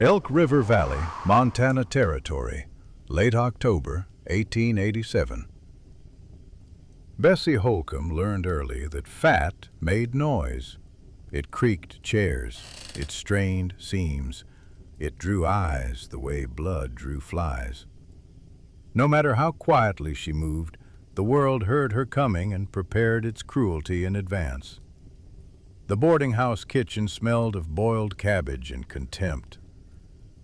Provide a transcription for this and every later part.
Elk River Valley, Montana Territory, late October, 1887. Bessie Holcombe learned early that fat made noise. It creaked chairs, it strained seams, it drew eyes the way blood drew flies. No matter how quietly she moved, the world heard her coming and prepared its cruelty in advance. The boarding house kitchen smelled of boiled cabbage and contempt.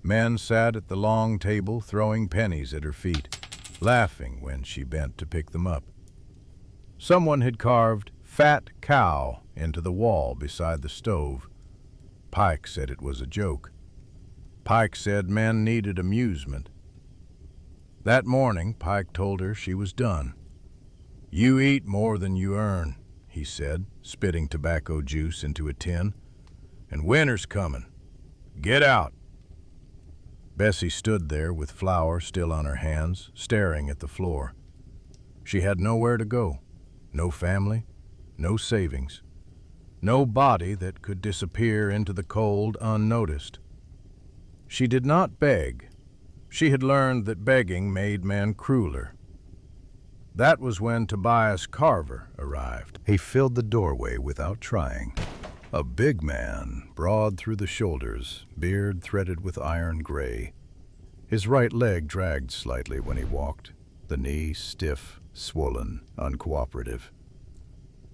Men sat at the long table throwing pennies at her feet, laughing when she bent to pick them up. Someone had carved "fat cow" into the wall beside the stove. Pike said it was a joke. Pike said men needed amusement. That morning, Pike told her she was done. "You eat more than you earn," he said, spitting tobacco juice into a tin. "And winter's coming. Get out." Bessie stood there with flour still on her hands, staring at the floor. She had nowhere to go, no family, no savings, no body that could disappear into the cold unnoticed. She did not beg. She had learned that begging made men crueler. That was when Tobias Carver arrived. He filled the doorway without trying. A big man, broad through the shoulders, beard threaded with iron gray. His right leg dragged slightly when he walked, the knee stiff, swollen, uncooperative.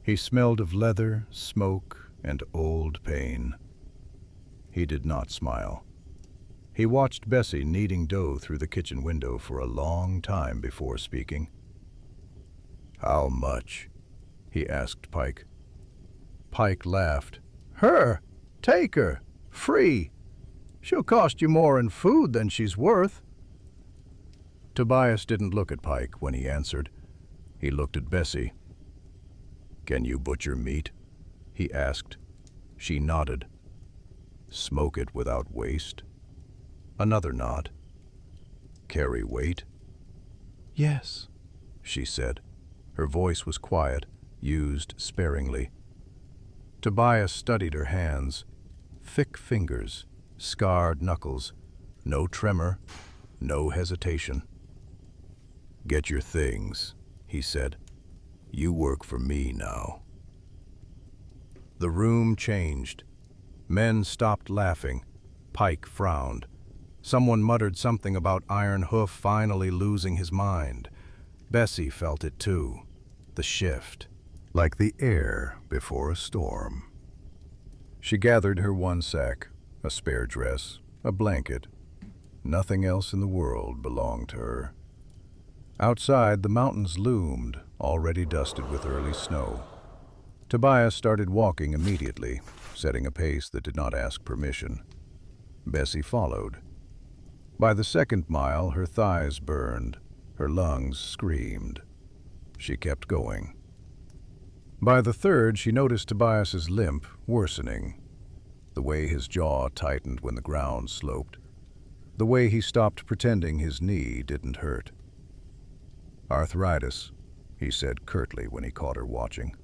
He smelled of leather, smoke, and old pain. He did not smile. He watched Bessie kneading dough through the kitchen window for a long time before speaking. "How much?" he asked Pike. Pike laughed. "Her! Take her! Free! She'll cost you more in food than she's worth." Tobias didn't look at Pike when he answered. He looked at Bessie. "Can you butcher meat?" he asked. She nodded. "Smoke it without waste?" Another nod. "Carry weight?" "Yes," she said. Her voice was quiet, used sparingly. Tobias studied her hands. Thick fingers, scarred knuckles, no tremor, no hesitation. "Get your things," he said. "You work for me now." The room changed. Men stopped laughing. Pike frowned. Someone muttered something about Iron Hoof finally losing his mind. Bessie felt it too. The shift, like the air before a storm. She gathered her one sack, a spare dress, a blanket. Nothing else in the world belonged to her. Outside, the mountains loomed, already dusted with early snow. Tobias started walking immediately, setting a pace that did not ask permission. Bessie followed. By the second mile, her thighs burned, her lungs screamed. She kept going. By the third, she noticed Tobias's limp worsening. The way his jaw tightened when the ground sloped. The way he stopped pretending his knee didn't hurt. "Arthritis," he said curtly when he caught her watching.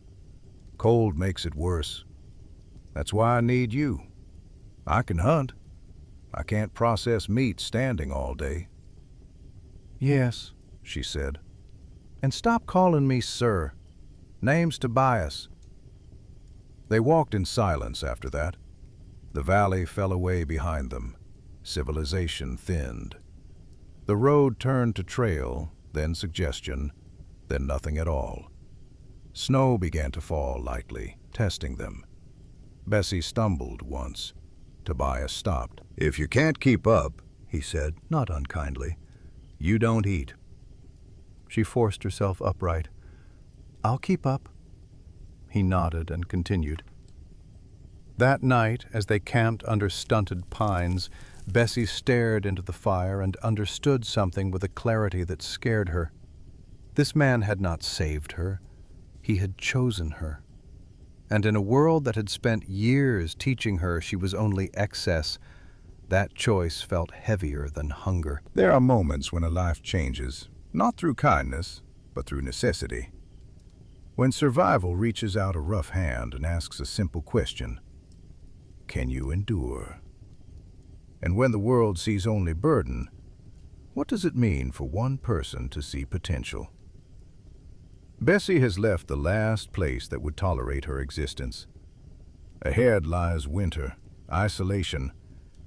"Cold makes it worse. That's why I need you. I can hunt. I can't process meat standing all day." "Yes," she said. "And stop calling me sir. Name's Tobias." They walked in silence after that. The valley fell away behind them. Civilization thinned. The road turned to trail, then suggestion, then nothing at all. Snow began to fall lightly, testing them. Bessie stumbled once. Tobias stopped. "If you can't keep up," he said, not unkindly, "you don't eat." She forced herself upright. "I'll keep up." He nodded and continued. That night, as they camped under stunted pines, Bessie stared into the fire and understood something with a clarity that scared her. This man had not saved her. He had chosen her. And in a world that had spent years teaching her she was only excess, that choice felt heavier than hunger. There are moments when a life changes, not through kindness, but through necessity. When survival reaches out a rough hand and asks a simple question, can you endure? And when the world sees only burden, what does it mean for one person to see potential? Bessie has left the last place that would tolerate her existence. Ahead lies winter, isolation,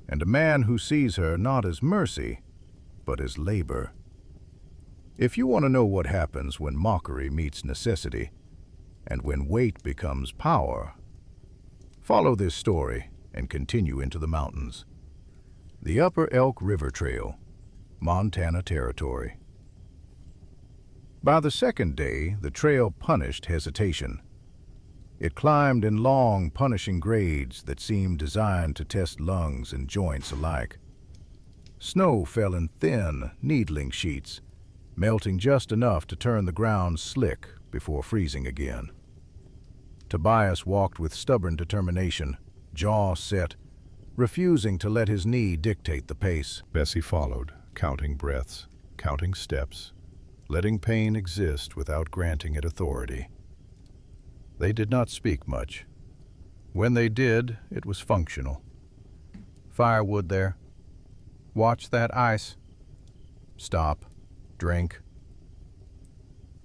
and a man who sees her not as mercy, but as labor. If you want to know what happens when mockery meets necessity, and when weight becomes power, follow this story and continue into the mountains. The Upper Elk River Trail, Montana Territory. By the second day, the trail punished hesitation. It climbed in long, punishing grades that seemed designed to test lungs and joints alike. Snow fell in thin, needling sheets, melting just enough to turn the ground slick before freezing again. Tobias walked with stubborn determination, jaw set, refusing to let his knee dictate the pace. Bessie followed, counting breaths, counting steps, letting pain exist without granting it authority. They did not speak much. When they did, it was functional. Firewood there. Watch that ice. Stop. Drink.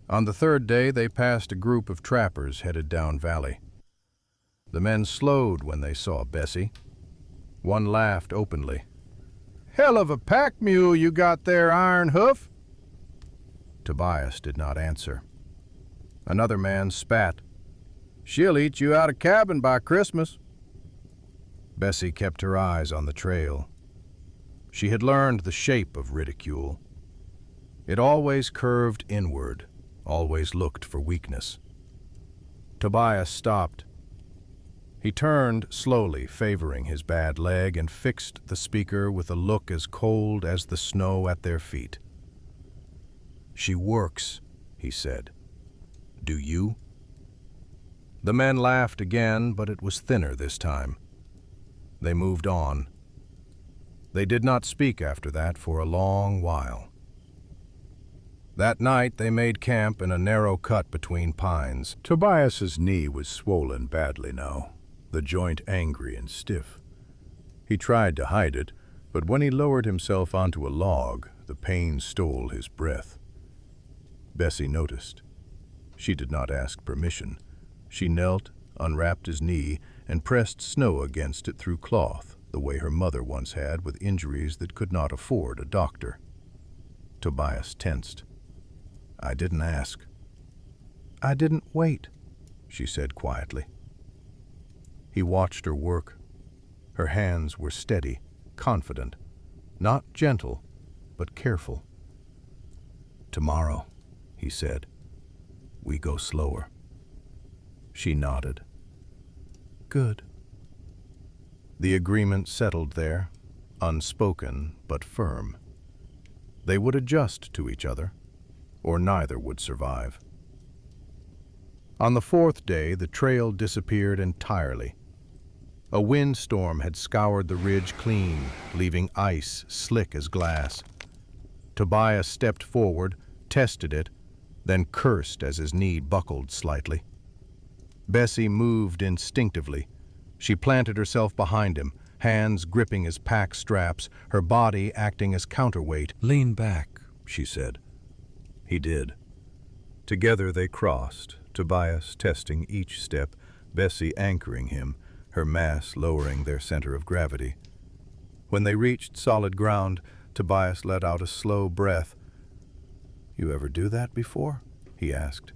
On the third day, they passed a group of trappers headed down valley. The men slowed when they saw Bessie. One laughed openly. "Hell of a pack mule you got there, Iron Hoof." Tobias did not answer. Another man spat. "She'll eat you out of cabin by Christmas." Bessie kept her eyes on the trail. She had learned the shape of ridicule. It always curved inward, always looked for weakness. Tobias stopped. He turned slowly, favoring his bad leg, and fixed the speaker with a look as cold as the snow at their feet. "She works," he said. "Do you?" The men laughed again, but it was thinner this time. They moved on. They did not speak after that for a long while. That night they made camp in a narrow cut between pines. Tobias's knee was swollen badly now, the joint angry and stiff. He tried to hide it, but when he lowered himself onto a log, the pain stole his breath. Bessie noticed. She did not ask permission. She knelt, unwrapped his knee, and pressed snow against it through cloth, the way her mother once had with injuries that could not afford a doctor. Tobias tensed. "I didn't ask." "I didn't wait," she said quietly. He watched her work. Her hands were steady, confident, not gentle, but careful. "Tomorrow," he said, "we go slower." She nodded. "Good." The agreement settled there, unspoken but firm. They would adjust to each other, or neither would survive. On the fourth day, the trail disappeared entirely. A windstorm had scoured the ridge clean, leaving ice slick as glass. Tobias stepped forward, tested it, then cursed as his knee buckled slightly. Bessie moved instinctively. She planted herself behind him, hands gripping his pack straps, her body acting as counterweight. "Lean back," she said. He did. Together they crossed, Tobias testing each step, Bessie anchoring him, her mass lowering their center of gravity. When they reached solid ground, Tobias let out a slow breath. "You ever do that before?" he asked.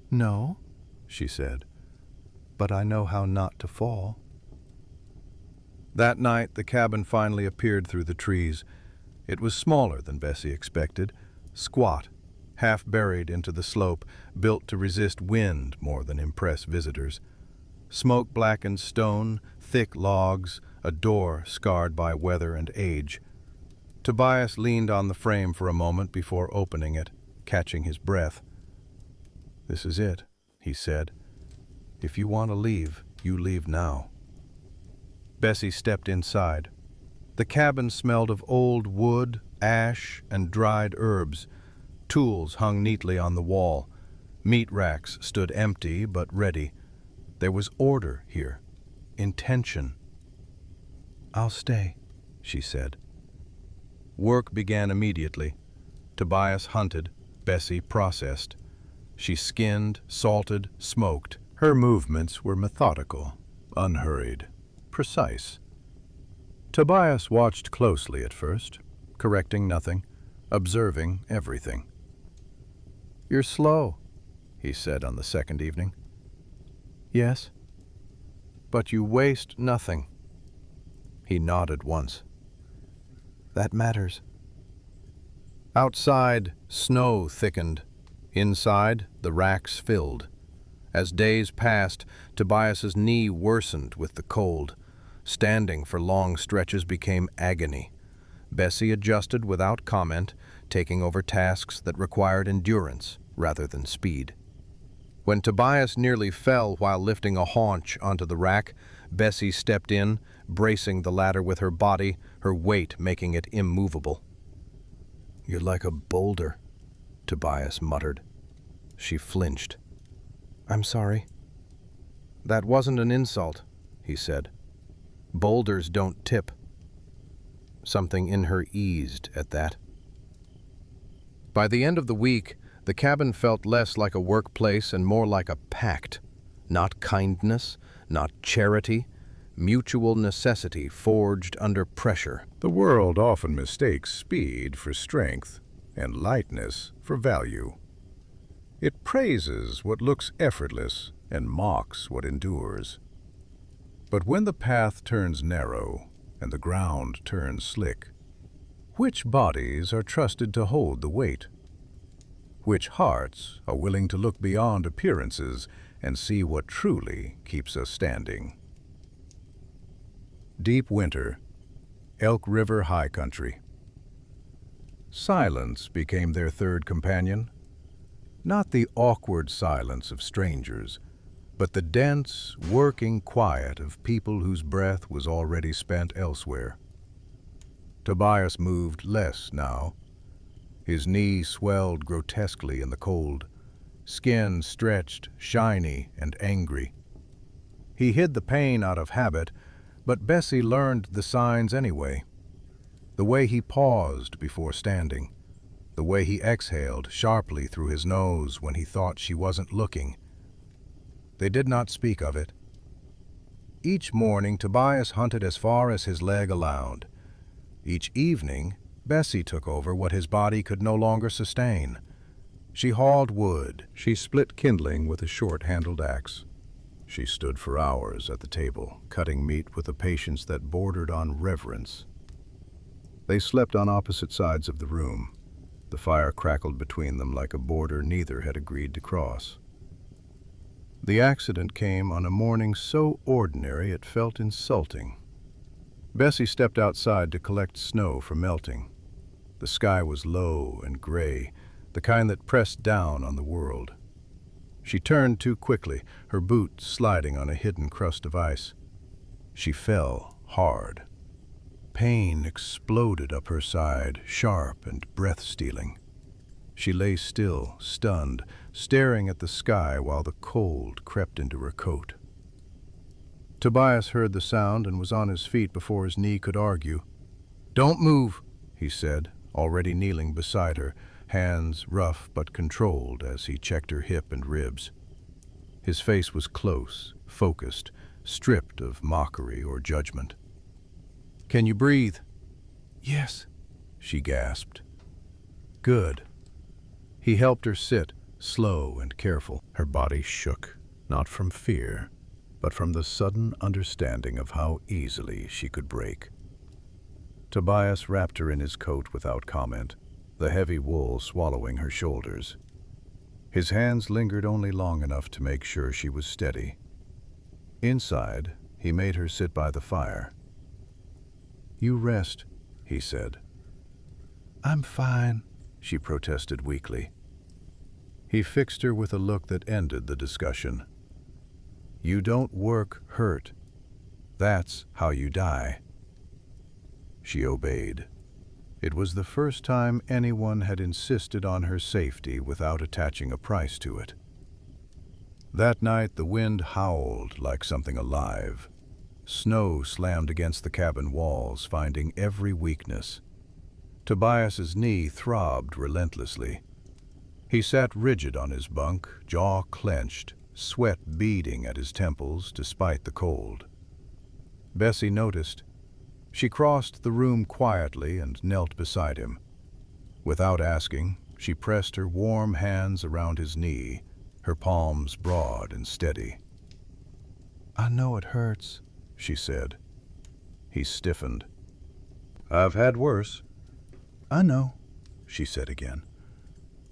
"No," she said, "but I know how not to fall." That night, the cabin finally appeared through the trees. It was smaller than Bessie expected, squat, half buried into the slope, built to resist wind more than impress visitors. Smoke-blackened stone, thick logs, a door scarred by weather and age. Tobias leaned on the frame for a moment before opening it, catching his breath. "This is it," he said. "If you want to leave, you leave now." Bessie stepped inside. The cabin smelled of old wood, ash, and dried herbs. Tools hung neatly on the wall. Meat racks stood empty but ready. There was order here, intention. "I'll stay," she said. Work began immediately. Tobias hunted, Bessie processed. She skinned, salted, smoked. Her movements were methodical, unhurried, precise. Tobias watched closely at first, correcting nothing, observing everything. "You're slow," he said on the second evening. "Yes, but you waste nothing." He nodded once. "That matters." Outside, snow thickened. Inside, the racks filled. As days passed, Tobias's knee worsened with the cold. Standing for long stretches became agony. Bessie adjusted without comment, taking over tasks that required endurance rather than speed. When Tobias nearly fell while lifting a haunch onto the rack, Bessie stepped in, bracing the ladder with her body, her weight making it immovable. "You're like a boulder," Tobias muttered. She flinched. "I'm sorry." "That wasn't an insult," he said. "Boulders don't tip." Something in her eased at that. By the end of the week, the cabin felt less like a workplace and more like a pact. Not kindness, not charity, mutual necessity forged under pressure. The world often mistakes speed for strength and lightness for value. It praises what looks effortless and mocks what endures. But when the path turns narrow and the ground turns slick, which bodies are trusted to hold the weight? Which hearts are willing to look beyond appearances and see what truly keeps us standing? Deep winter, Elk River high country. Silence became their third companion. Not the awkward silence of strangers, but the dense, working quiet of people whose breath was already spent elsewhere. Tobias moved less now. His knee swelled grotesquely in the cold, skin stretched, shiny and angry. He hid the pain out of habit, but Bessie learned the signs anyway. The way he paused before standing, the way he exhaled sharply through his nose when he thought she wasn't looking. They did not speak of it. Each morning, Tobias hunted as far as his leg allowed. Each evening, Bessie took over what his body could no longer sustain. She hauled wood. She split kindling with a short-handled axe. She stood for hours at the table, cutting meat with a patience that bordered on reverence. They slept on opposite sides of the room. The fire crackled between them like a border neither had agreed to cross. The accident came on a morning so ordinary it felt insulting. Bessie stepped outside to collect snow for melting. The sky was low and gray, the kind that pressed down on the world. She turned too quickly, her boot sliding on a hidden crust of ice. She fell hard. Pain exploded up her side, sharp and breath-stealing. She lay still, stunned, staring at the sky while the cold crept into her coat. Tobias heard the sound and was on his feet before his knee could argue. "Don't move," he said, already kneeling beside her, hands rough but controlled as he checked her hip and ribs. His face was close, focused, stripped of mockery or judgment. "Can you breathe?" "Yes," she gasped. "Good." He helped her sit, slow and careful. Her body shook, not from fear, but from the sudden understanding of how easily she could break. Tobias wrapped her in his coat without comment, the heavy wool swallowing her shoulders. His hands lingered only long enough to make sure she was steady. Inside, he made her sit by the fire. "You rest," he said. "I'm fine," she protested weakly. He fixed her with a look that ended the discussion. "You don't work hurt. That's how you die." She obeyed. It was the first time anyone had insisted on her safety without attaching a price to it. That night the wind howled like something alive. Snow slammed against the cabin walls, finding every weakness. Tobias's knee throbbed relentlessly. He sat rigid on his bunk, jaw clenched, sweat beading at his temples despite the cold. Bessie noticed. She crossed the room quietly and knelt beside him. Without asking, she pressed her warm hands around his knee, her palms broad and steady. "I know it hurts," she said. He stiffened. "I've had worse." "I know," she said again.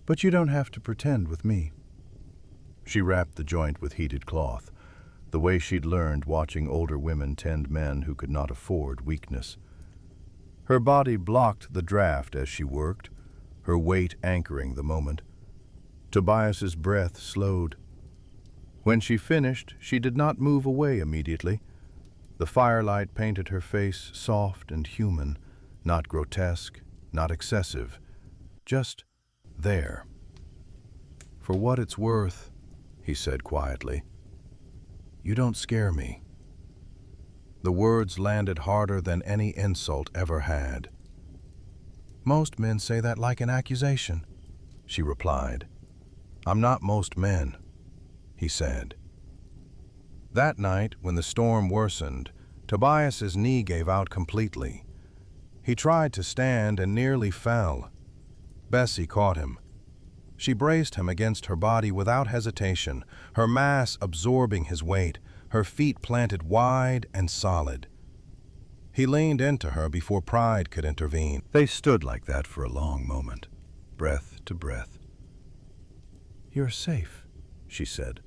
"But you don't have to pretend with me." She wrapped the joint with heated cloth, the way she'd learned watching older women tend men who could not afford weakness. Her body blocked the draft as she worked, her weight anchoring the moment. Tobias's breath slowed. When she finished, she did not move away immediately. The firelight painted her face soft and human, not grotesque, not excessive, just there. "For what it's worth," he said quietly, "you don't scare me." The words landed harder than any insult ever had. "Most men say that like an accusation," she replied. "I'm not most men," he said. That night, when the storm worsened, Tobias's knee gave out completely. He tried to stand and nearly fell. Bessie caught him. She braced him against her body without hesitation, her mass absorbing his weight, her feet planted wide and solid. He leaned into her before pride could intervene. They stood like that for a long moment, breath to breath. "You're safe," she said,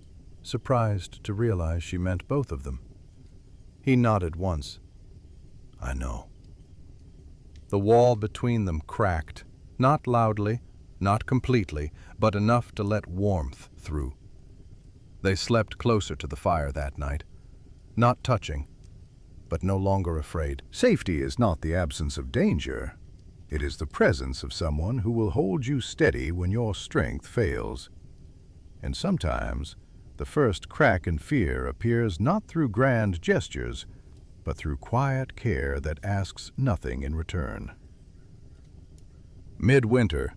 surprised to realize she meant both of them. He nodded once. "I know." The wall between them cracked, not loudly, not completely, but enough to let warmth through. They slept closer to the fire that night, not touching, but no longer afraid. Safety is not the absence of danger. It is the presence of someone who will hold you steady when your strength fails. And sometimes, the first crack in fear appears not through grand gestures, but through quiet care that asks nothing in return. Midwinter,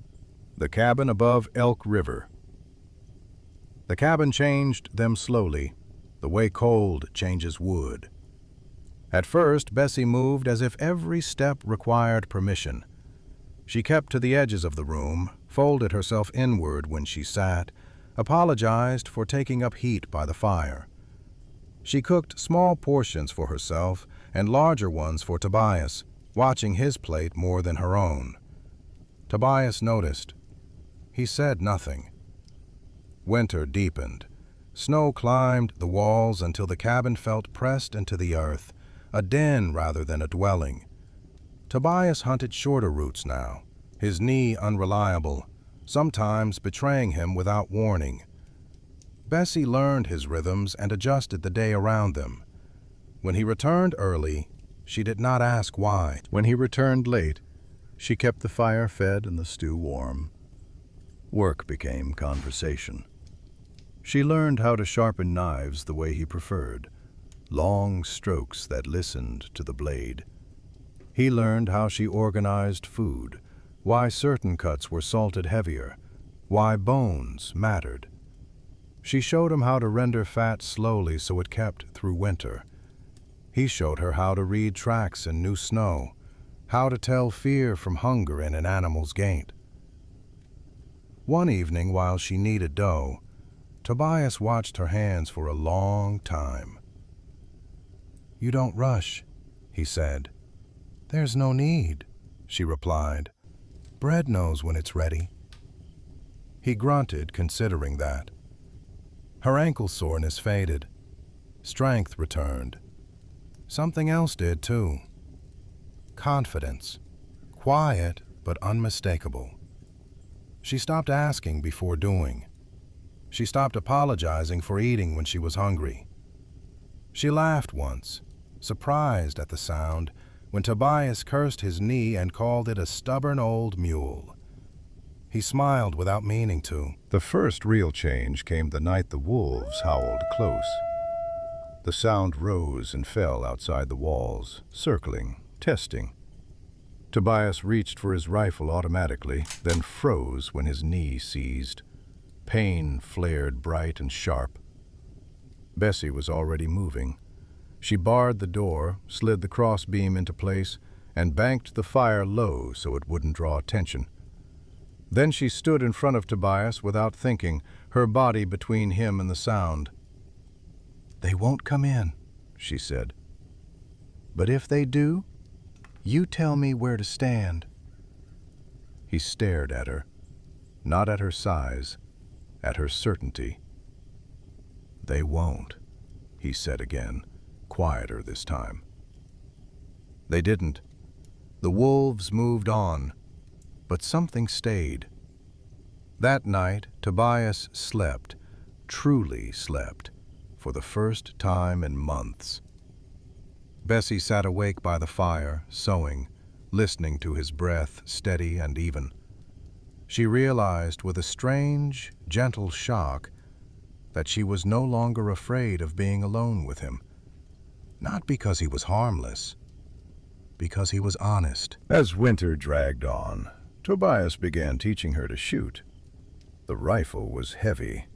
the cabin above Elk River. The cabin changed them slowly, the way cold changes wood. At first, Bessie moved as if every step required permission. She kept to the edges of the room, folded herself inward when she sat, apologized for taking up heat by the fire. She cooked small portions for herself and larger ones for Tobias, watching his plate more than her own. Tobias noticed. He said nothing. Winter deepened. Snow climbed the walls until the cabin felt pressed into the earth, a den rather than a dwelling. Tobias hunted shorter routes now, his knee unreliable, sometimes betraying him without warning. Bessie learned his rhythms and adjusted the day around them. When he returned early, she did not ask why. When he returned late, she kept the fire fed and the stew warm. Work became conversation. She learned how to sharpen knives the way he preferred, long strokes that listened to the blade. He learned how she organized food, why certain cuts were salted heavier, why bones mattered. She showed him how to render fat slowly so it kept through winter. He showed her how to read tracks in new snow, how to tell fear from hunger in an animal's gait. One evening, while she kneaded dough, Tobias watched her hands for a long time. "You don't rush," he said. "There's no need," she replied. "Bread knows when it's ready." He grunted, considering that. Her ankle soreness faded. Strength returned. Something else did, too. Confidence. Quiet, but unmistakable. She stopped asking before doing. She stopped apologizing for eating when she was hungry. She laughed once, surprised at the sound, when Tobias cursed his knee and called it a stubborn old mule. He smiled without meaning to. The first real change came the night the wolves howled close. The sound rose and fell outside the walls, circling, testing. Tobias reached for his rifle automatically, then froze when his knee seized. Pain flared bright and sharp. Bessie was already moving. She barred the door, slid the crossbeam into place, and banked the fire low so it wouldn't draw attention. Then she stood in front of Tobias without thinking, her body between him and the sound. "They won't come in," she said. "But if they do, you tell me where to stand." He stared at her, not at her size, at her certainty. "They won't," he said again, quieter this time. They didn't. The wolves moved on, but something stayed. That night, Tobias slept, truly slept, for the first time in months. Bessie sat awake by the fire, sewing, listening to his breath, steady and even. She realized with a strange, gentle shock that she was no longer afraid of being alone with him. Not because he was harmless, because he was honest. As winter dragged on, Tobias began teaching her to shoot. The rifle was heavy.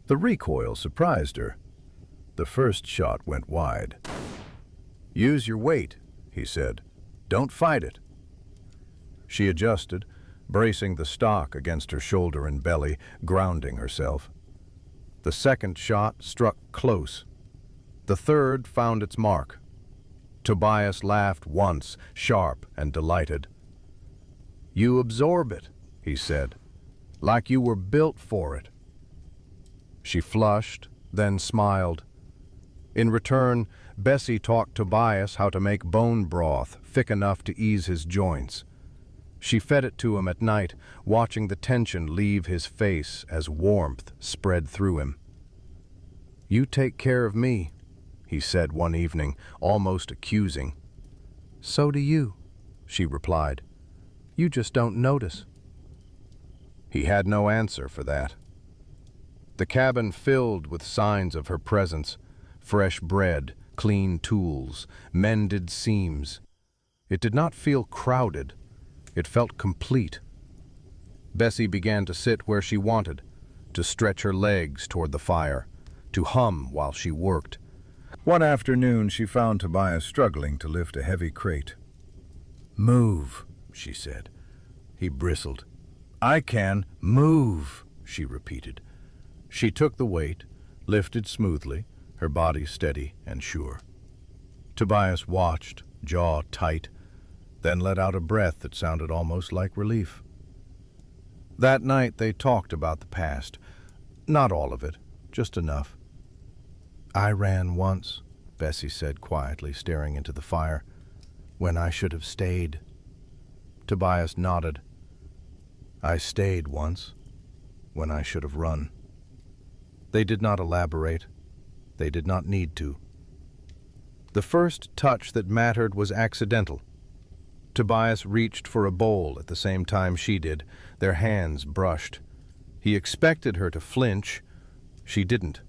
The recoil surprised her. The first shot went wide. "Use your weight," he said. "Don't fight it." She adjusted, bracing the stock against her shoulder and belly, grounding herself. The second shot struck close. The third found its mark. Tobias laughed once, sharp and delighted. "You absorb it," he said, "like you were built for it." She flushed, then smiled. In return, Bessie taught Tobias how to make bone broth thick enough to ease his joints. She fed it to him at night, watching the tension leave his face as warmth spread through him. "You take care of me," he said one evening, almost accusing. "So do you," she replied. "You just don't notice." He had no answer for that. The cabin filled with signs of her presence: fresh bread, clean tools, mended seams. It did not feel crowded. It felt complete. Bessie began to sit where she wanted, to stretch her legs toward the fire, to hum while she worked. One afternoon she found Tobias struggling to lift a heavy crate. "Move," she said. He bristled. "I can move," she repeated. She took the weight, lifted smoothly, her body steady and sure. Tobias watched, jaw tight, then let out a breath that sounded almost like relief. That night they talked about the past. Not all of it, just enough. "I ran once," Bessie said quietly, staring into the fire, "when I should have stayed." Tobias nodded. "I stayed once, when I should have run." They did not elaborate. They did not need to. The first touch that mattered was accidental. Tobias reached for a bowl at the same time she did. Their hands brushed. He expected her to flinch. She didn't.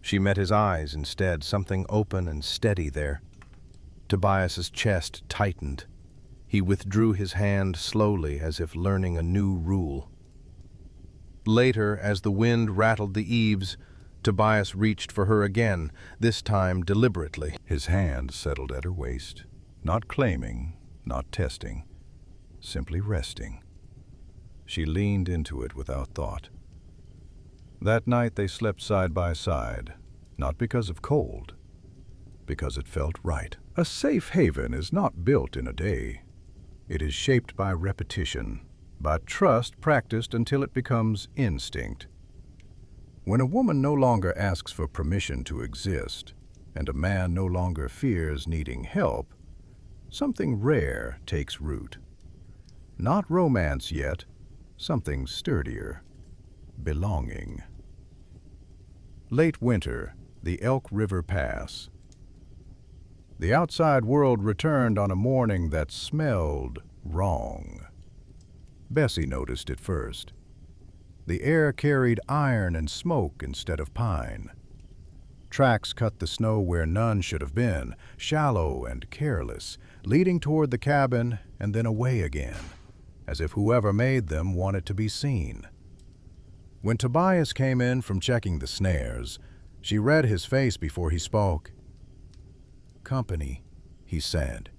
She met his eyes instead, something open and steady there. Tobias's chest tightened. He withdrew his hand slowly, as if learning a new rule. Later, as the wind rattled the eaves, Tobias reached for her again, this time deliberately. His hand settled at her waist, not claiming, not testing, simply resting. She leaned into it without thought. That night they slept side by side, not because of cold, because it felt right. A safe haven is not built in a day. It is shaped by repetition, by trust practiced until it becomes instinct. When a woman no longer asks for permission to exist, and a man no longer fears needing help, something rare takes root. Not romance yet, something sturdier. Belonging. Late winter, the Elk River Pass. The outside world returned on a morning that smelled wrong. Bessie noticed it first. The air carried iron and smoke instead of pine. Tracks cut the snow where none should have been, shallow and careless, leading toward the cabin and then away again, as if whoever made them wanted to be seen. When Tobias came in from checking the snares, she read his face before he spoke. "Company," he said.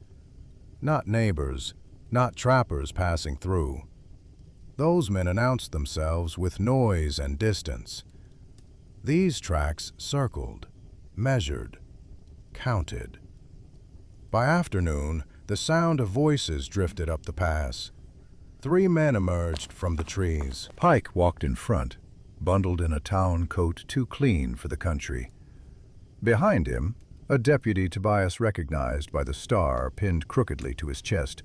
"Not neighbors, not trappers passing through. Those men announced themselves with noise and distance. These tracks circled, measured, counted." By afternoon, the sound of voices drifted up the pass. 3 men emerged from the trees. Pike walked in front, bundled in a town coat too clean for the country. Behind him, a deputy Tobias recognized by the star pinned crookedly to his chest,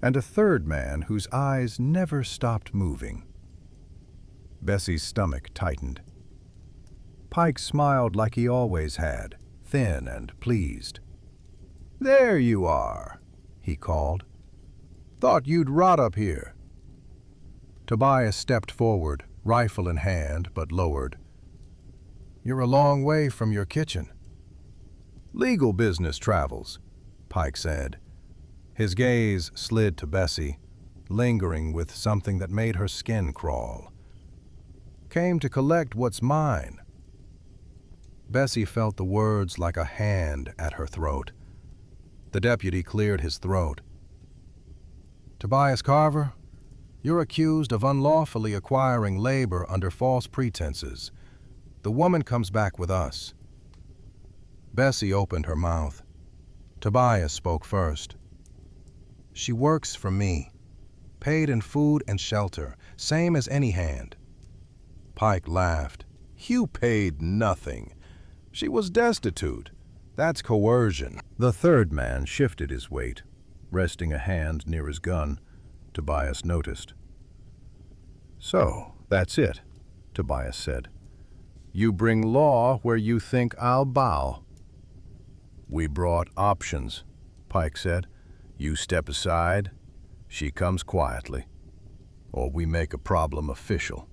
and a third man whose eyes never stopped moving. Bessie's stomach tightened. Pike smiled like he always had, thin and pleased. "There you are," he called. "Thought you'd rot up here." Tobias stepped forward, rifle in hand, but lowered. "You're a long way from your kitchen." "Legal business travels," Pike said. His gaze slid to Bessie, lingering with something that made her skin crawl. "Came to collect what's mine." Bessie felt the words like a hand at her throat. The deputy cleared his throat. "Tobias Carver, you're accused of unlawfully acquiring labor under false pretenses. The woman comes back with us." Bessie opened her mouth. Tobias spoke first. "She works for me, paid in food and shelter, same as any hand." Pike laughed. "You paid nothing. She was destitute. That's coercion." The third man shifted his weight, resting a hand near his gun. Tobias noticed. "So, that's it," Tobias said. "You bring law where you think I'll bow." "We brought options," Pike said. "You step aside, she comes quietly, or we make a problem official."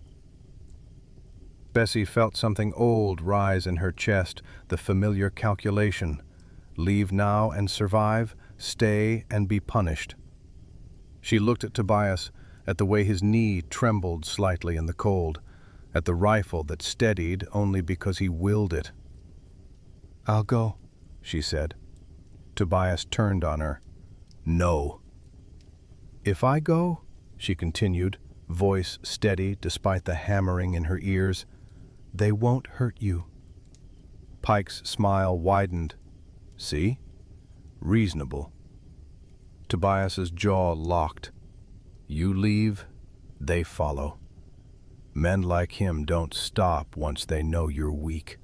Bessie felt something old rise in her chest, the familiar calculation. Leave now and survive, stay and be punished. She looked at Tobias, at the way his knee trembled slightly in the cold, at the rifle that steadied only because he willed it. "I'll go," she said. Tobias turned on her. "No." "If I go," she continued, voice steady despite the hammering in her ears, "they won't hurt you." Pike's smile widened. "See? Reasonable." Tobias's jaw locked. "You leave, they follow. Men like him don't stop once they know you're weak."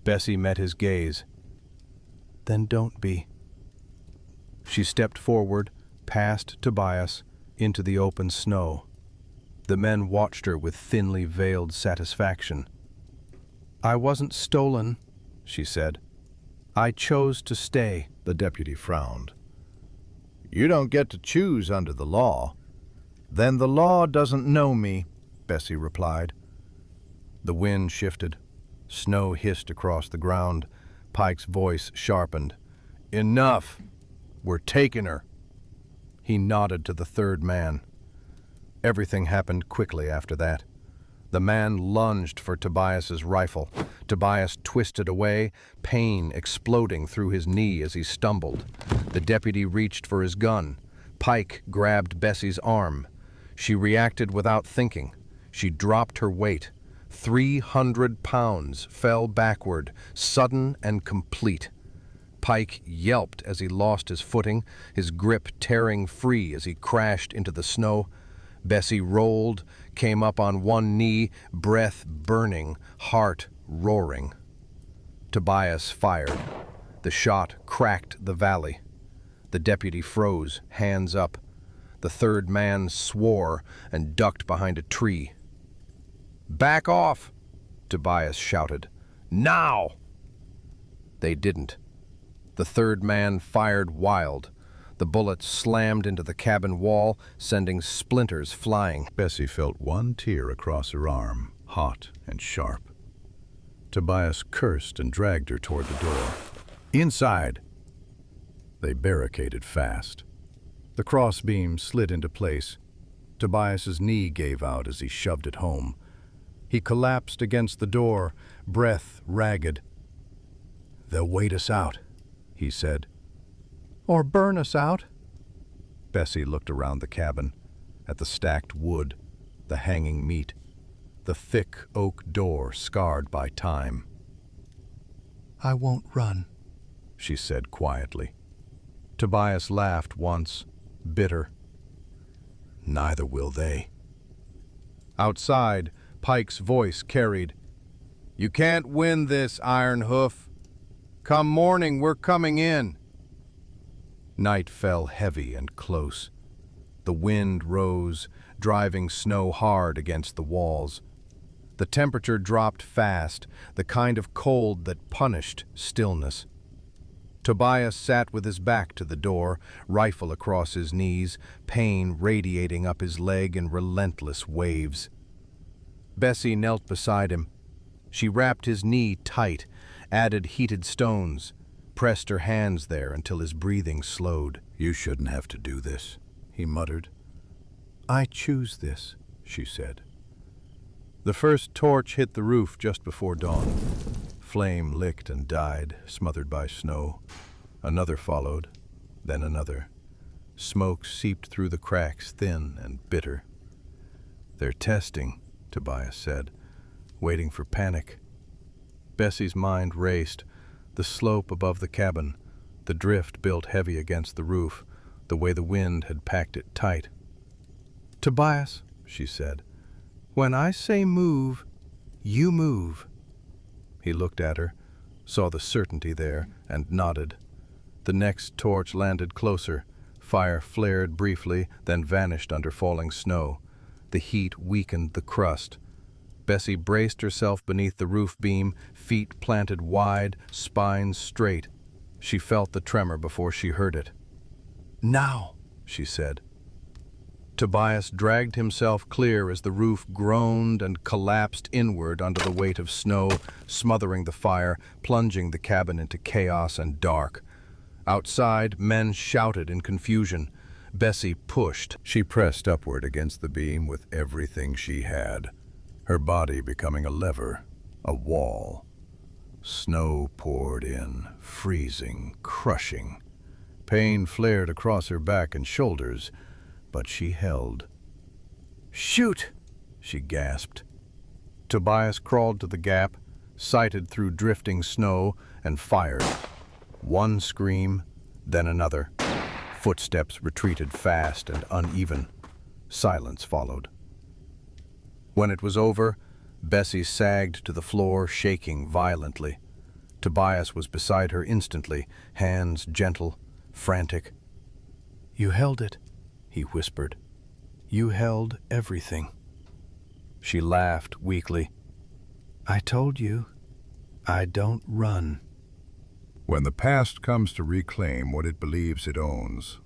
Bessie met his gaze. "Then don't be." She stepped forward, past Tobias, into the open snow. The men watched her with thinly veiled satisfaction. "I wasn't stolen," she said. "I chose to stay." The deputy frowned. "You don't get to choose under the law." "Then the law doesn't know me," Bessie replied. The wind shifted. Snow hissed across the ground. Pike's voice sharpened. "Enough! We're taking her." He nodded to the third man. Everything happened quickly after that. The man lunged for Tobias's rifle. Tobias twisted away, pain exploding through his knee as he stumbled. The deputy reached for his gun. Pike grabbed Bessie's arm. She reacted without thinking. She dropped her weight. 300 pounds fell backward, sudden and complete. Pike yelped as he lost his footing, his grip tearing free as he crashed into the snow. Bessie rolled, came up on one knee, breath burning, heart roaring. Tobias fired. The shot cracked the valley. The deputy froze, hands up. The third man swore and ducked behind a tree. "Back off!" Tobias shouted. "Now!" They didn't. The third man fired wild. The bullet slammed into the cabin wall, sending splinters flying. Bessie felt one tear across her arm, hot and sharp. Tobias cursed and dragged her toward the door. "Inside!" They barricaded fast. The crossbeam slid into place. Tobias's knee gave out as he shoved it home. He collapsed against the door, breath ragged. "They'll wait us out," he said. "Or burn us out." Bessie looked around the cabin, at the stacked wood, the hanging meat, the thick oak door scarred by time. "I won't run," she said quietly. Tobias laughed once, bitter. "Neither will they." Outside, Pike's voice carried, "You can't win this, Iron Hoof. Come morning, we're coming in." Night fell heavy and close. The wind rose, driving snow hard against the walls. The temperature dropped fast, the kind of cold that punished stillness. Tobias sat with his back to the door, rifle across his knees, pain radiating up his leg in relentless waves. Bessie knelt beside him. She wrapped his knee tight, added heated stones, pressed her hands there until his breathing slowed. "You shouldn't have to do this," he muttered. "I choose this," she said. The first torch hit the roof just before dawn. Flame licked and died, smothered by snow. Another followed, then another. Smoke seeped through the cracks, thin and bitter. "They're testing," Tobias said, waiting for panic. Bessie's mind raced. The slope above the cabin, the drift built heavy against the roof, the way the wind had packed it tight. "Tobias," she said, "when I say move, you move." He looked at her, saw the certainty there, and nodded. The next torch landed closer. Fire flared briefly, then vanished under falling snow. The heat weakened the crust. Bessie braced herself beneath the roof beam, feet planted wide, spine straight. She felt the tremor before she heard it. "Now," she said. Tobias dragged himself clear as the roof groaned and collapsed inward under the weight of snow, smothering the fire, plunging the cabin into chaos and dark. Outside, men shouted in confusion. Bessie pushed. She pressed upward against the beam with everything she had, her body becoming a lever, a wall. Snow poured in, freezing, crushing. Pain flared across her back and shoulders, but she held. "Shoot!" she gasped. Tobias crawled to the gap, sighted through drifting snow, and fired. One scream, then another. Footsteps retreated fast and uneven. Silence followed. When it was over, Bessie sagged to the floor, shaking violently. Tobias was beside her instantly, hands gentle, frantic. "You held it," he whispered. "You held everything." She laughed weakly. "I told you, I don't run." When the past comes to reclaim what it believes it owns,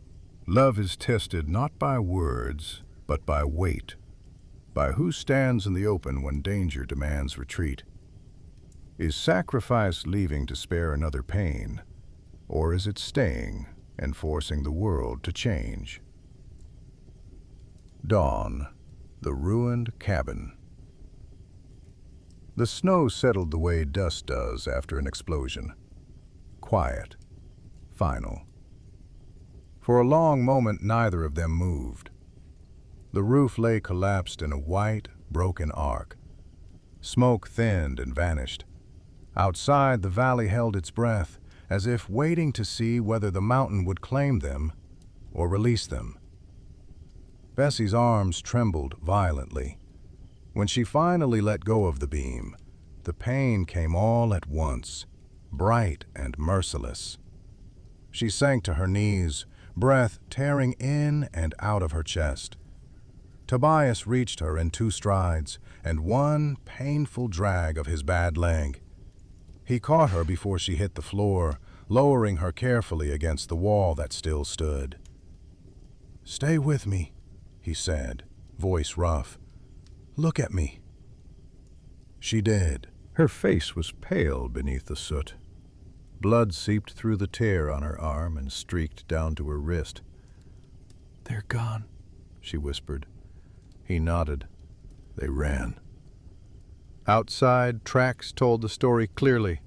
love is tested not by words, but by weight, by who stands in the open when danger demands retreat. Is sacrifice leaving to spare another pain, or is it staying and forcing the world to change? Dawn, the ruined cabin. The snow settled the way dust does after an explosion. Quiet, final. For a long moment, neither of them moved. The roof lay collapsed in a white, broken arc. Smoke thinned and vanished. Outside, the valley held its breath, as if waiting to see whether the mountain would claim them or release them. Bessie's arms trembled violently. When she finally let go of the beam, the pain came all at once, bright and merciless. She sank to her knees, breath tearing in and out of her chest. Tobias reached her in 2 strides and one painful drag of his bad leg. He caught her before she hit the floor, lowering her carefully against the wall that still stood. "Stay with me," he said, voice rough. "Look at me." She did, Her face was pale beneath the soot. Blood seeped through the tear on her arm and streaked down to her wrist. "They're gone," she whispered. He nodded. They ran. Outside, tracks told the story clearly.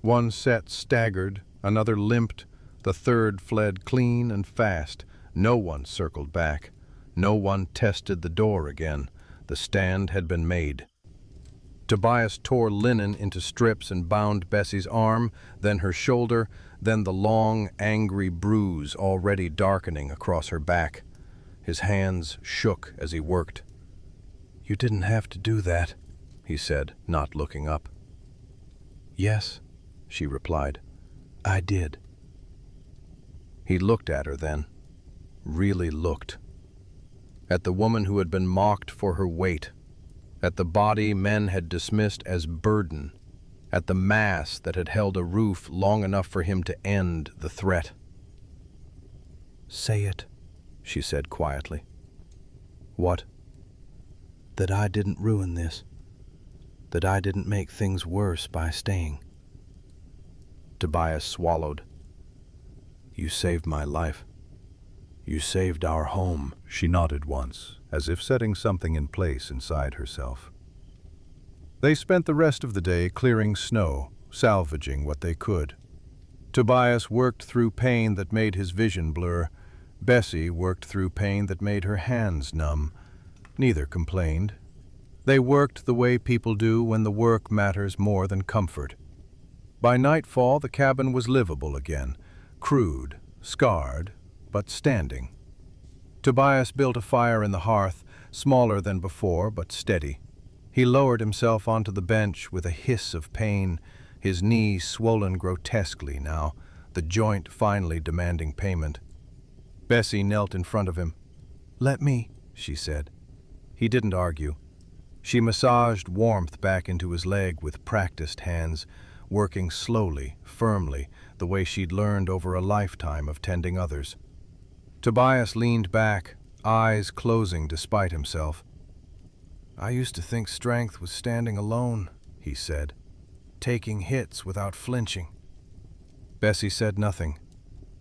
One set staggered, another limped, the third fled clean and fast. No one circled back. No one tested the door again. The stand had been made. Tobias tore linen into strips and bound Bessie's arm, then her shoulder, then the long, angry bruise already darkening across her back. His hands shook as he worked. "You didn't have to do that," he said, not looking up. "Yes," she replied. "I did." He looked at her then, really looked. At the woman who had been mocked for her weight, at the body men had dismissed as burden, at the mass that had held a roof long enough for him to end the threat. "Say it," she said quietly. "What?" "That I didn't ruin this. That I didn't make things worse by staying." Tobias swallowed. "You saved my life. You saved our home." She nodded once, as if setting something in place inside herself. They spent the rest of the day clearing snow, salvaging what they could. Tobias worked through pain that made his vision blur. Bessie worked through pain that made her hands numb. Neither complained. They worked the way people do when the work matters more than comfort. By nightfall, the cabin was livable again, crude, scarred, but standing. Tobias built a fire in the hearth, smaller than before, but steady. He lowered himself onto the bench with a hiss of pain, his knee swollen grotesquely now, the joint finally demanding payment. Bessie knelt in front of him. "Let me," she said. He didn't argue. She massaged warmth back into his leg with practiced hands, working slowly, firmly, the way she'd learned over a lifetime of tending others. Tobias leaned back, eyes closing despite himself. "I used to think strength was standing alone," he said, "taking hits without flinching." Bessie said nothing.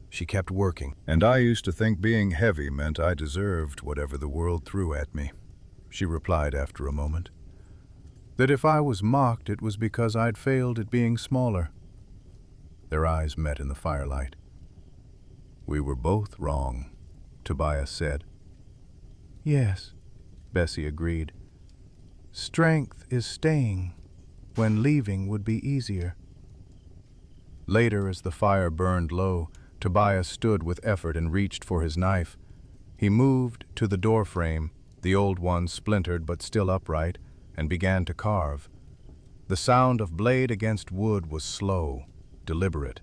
She kept working. "And I used to think being heavy meant I deserved whatever the world threw at me," she replied after a moment. "That if I was mocked, it was because I'd failed at being smaller." Their eyes met in the firelight. "We were both wrong," Tobias said. "Yes," Bessie agreed. "Strength is staying when leaving would be easier." Later, as the fire burned low, Tobias stood with effort and reached for his knife. He moved to the doorframe, the old one splintered but still upright, and began to carve. The sound of blade against wood was slow, deliberate.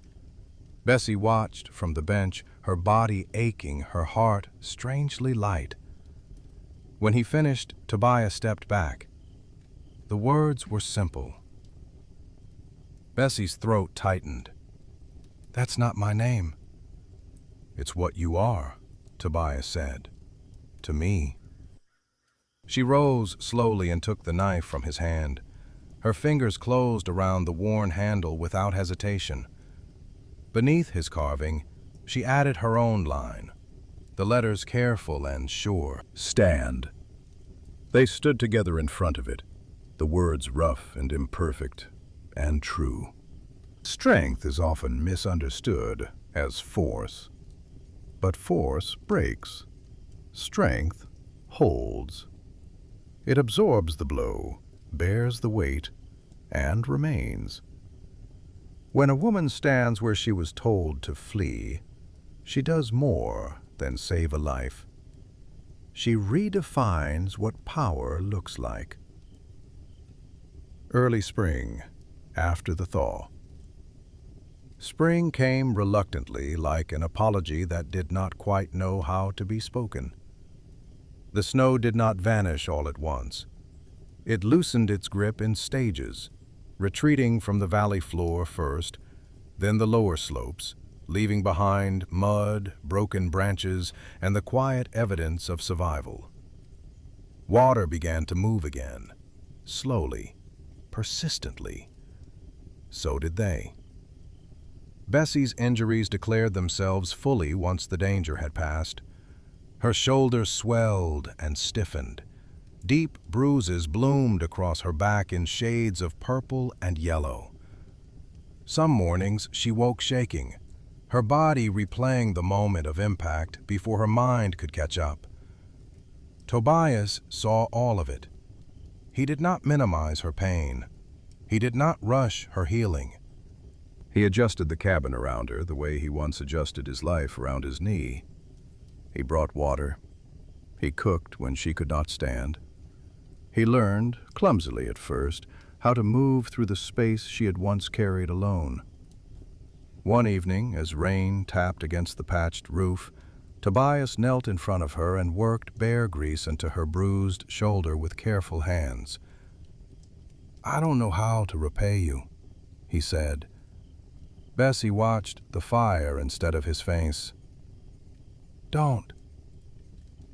Bessie watched from the bench, her body aching, her heart strangely light. When he finished, Tobias stepped back. The words were simple. Bessie's throat tightened. "That's not my name." "It's what you are," Tobias said. "To me." She rose slowly and took the knife from his hand. Her fingers closed around the worn handle without hesitation. Beneath his carving, she added her own line, the letters careful and sure. "Stand." They stood together in front of it, the words rough and imperfect and true. Strength is often misunderstood as force, but force breaks. Strength holds. It absorbs the blow, bears the weight, and remains. When a woman stands where she was told to flee, she does more than save a life. She redefines what power looks like. Early spring, after the thaw. Spring came reluctantly, like an apology that did not quite know how to be spoken. The snow did not vanish all at once. It loosened its grip in stages, retreating from the valley floor first, then the lower slopes, leaving behind mud, broken branches, and the quiet evidence of survival. Water began to move again, slowly, persistently. So did they. Bessie's injuries declared themselves fully once the danger had passed. Her shoulders swelled and stiffened. Deep bruises bloomed across her back in shades of purple and yellow. Some mornings she woke shaking, her body replaying the moment of impact before her mind could catch up. Tobias saw all of it. He did not minimize her pain. He did not rush her healing. He adjusted the cabin around her the way he once adjusted his life around his knee. He brought water. He cooked when she could not stand. He learned, clumsily at first, how to move through the space she had once carried alone. One evening, as rain tapped against the patched roof, Tobias knelt in front of her and worked bear grease into her bruised shoulder with careful hands. "I don't know how to repay you," he said. Bessie watched the fire instead of his face. "Don't."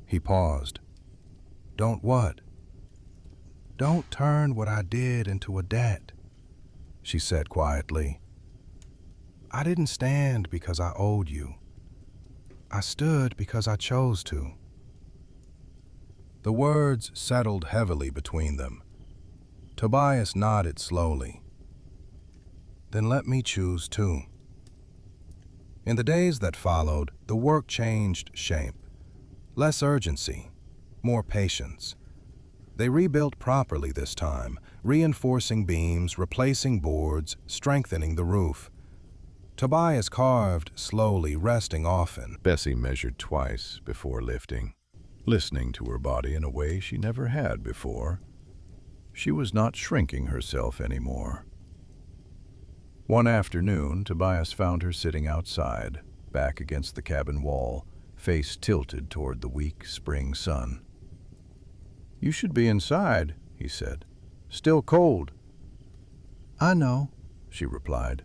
He paused. "Don't what?" "Don't turn what I did into a debt," she said quietly. "I didn't stand because I owed you. I stood because I chose to." The words settled heavily between them. Tobias nodded slowly. "Then let me choose too." In the days that followed, the work changed shape. Less urgency, more patience. They rebuilt properly this time, reinforcing beams, replacing boards, strengthening the roof. Tobias carved slowly, resting often. Bessie measured twice before lifting, listening to her body in a way she never had before. She was not shrinking herself anymore. One afternoon, Tobias found her sitting outside, back against the cabin wall, face tilted toward the weak spring sun. "You should be inside," he said. "Still cold." "I know," she replied.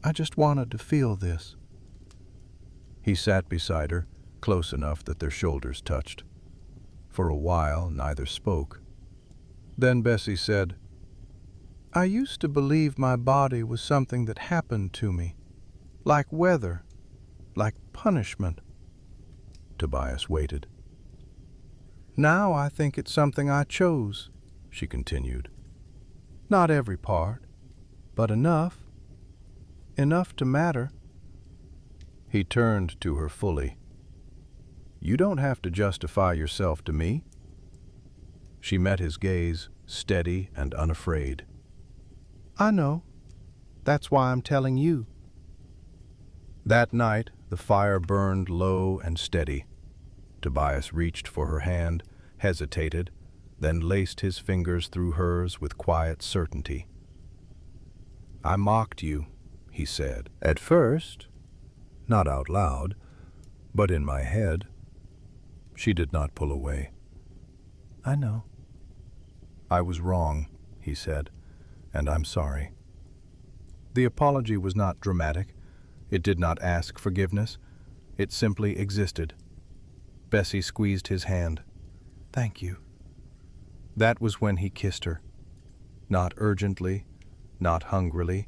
"I just wanted to feel this." He sat beside her, close enough that their shoulders touched. For a while, neither spoke. Then Bessie said, "I used to believe my body was something that happened to me, like weather, like punishment." Tobias waited. "Now I think it's something I chose," she continued. "Not every part, but enough. Enough to matter." He turned to her fully. "You don't have to justify yourself to me." She met his gaze, steady and unafraid. "I know. That's why I'm telling you." That night, the fire burned low and steady. Tobias reached for her hand, hesitated, then laced his fingers through hers with quiet certainty. "I mocked you," he said. "At first, not out loud, but in my head." She did not pull away. "I know." "I was wrong," he said, "and I'm sorry." The apology was not dramatic. It did not ask forgiveness. It simply existed. Bessie squeezed his hand. "Thank you." That was when he kissed her. Not urgently, not hungrily,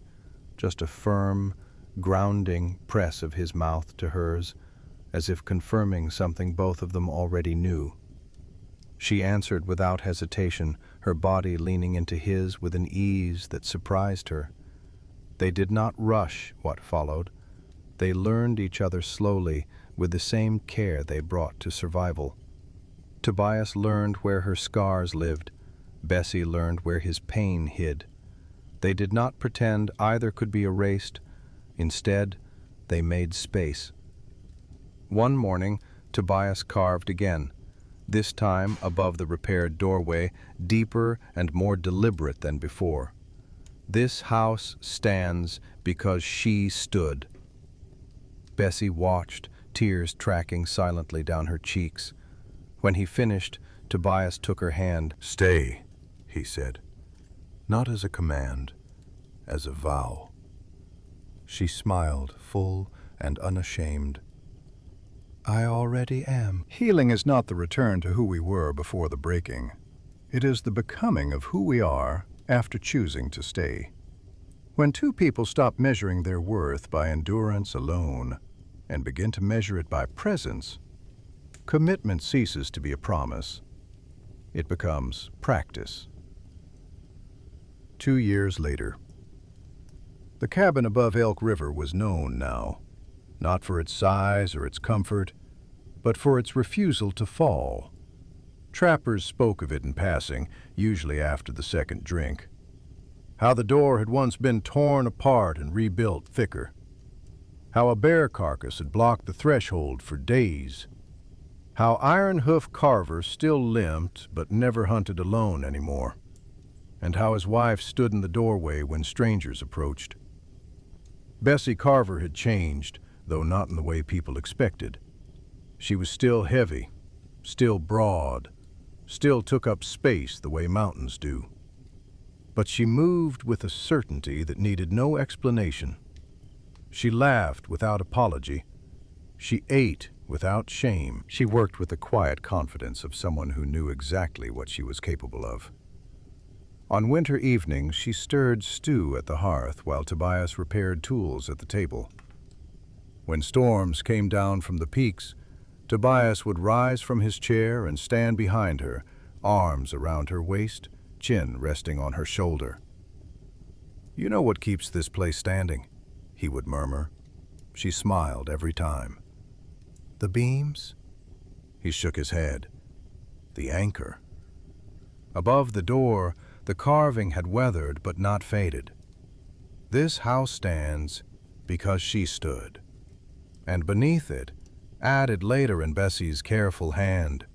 just a firm, grounding press of his mouth to hers, as if confirming something both of them already knew. She answered without hesitation, her body leaning into his with an ease that surprised her. They did not rush what followed. They learned each other slowly with the same care they brought to survival. Tobias learned where her scars lived. Bessie learned where his pain hid. They did not pretend either could be erased. Instead, they made space. One morning, Tobias carved again, this time above the repaired doorway, deeper and more deliberate than before. "This house stands because she stood." Bessie watched, tears tracking silently down her cheeks. When he finished, Tobias took her hand. "Stay," he said. Not as a command, as a vow. She smiled, full and unashamed. "I already am." Healing is not the return to who we were before the breaking. It is the becoming of who we are after choosing to stay. When two people stop measuring their worth by endurance alone and begin to measure it by presence, commitment ceases to be a promise. It becomes practice. 2 years later. The cabin above Elk River was known now, not for its size or its comfort, but for its refusal to fall. Trappers spoke of it in passing, usually after the second drink. How the door had once been torn apart and rebuilt thicker. How a bear carcass had blocked the threshold for days. How Iron Hoof Carver still limped but never hunted alone anymore. And how his wife stood in the doorway when strangers approached. Bessie Carver had changed, though not in the way people expected. She was still heavy, still broad, still took up space the way mountains do. But she moved with a certainty that needed no explanation. She laughed without apology. She ate without shame. She worked with the quiet confidence of someone who knew exactly what she was capable of. On winter evenings, she stirred stew at the hearth while Tobias repaired tools at the table. When storms came down from the peaks, Tobias would rise from his chair and stand behind her, arms around her waist, chin resting on her shoulder. "You know what keeps this place standing," he would murmur. She smiled every time. "The beams?" He shook his head. "The anchor." Above the door, the carving had weathered but not faded. "This house stands because she stood." And beneath it, added later in Bessie's careful hand,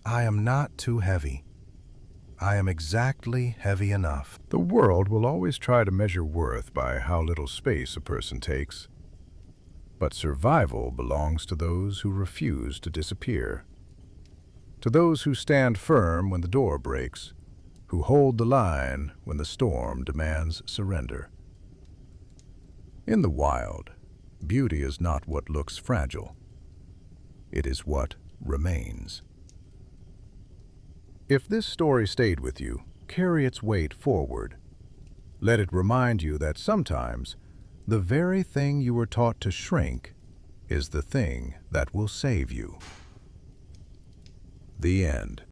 "I am not too heavy. I am exactly heavy enough." The world will always try to measure worth by how little space a person takes. But survival belongs to those who refuse to disappear. To those who stand firm when the door breaks, who hold the line when the storm demands surrender. In the wild, beauty is not what looks fragile. It is what remains. If this story stayed with you, carry its weight forward. Let it remind you that sometimes the very thing you were taught to shrink is the thing that will save you. The end.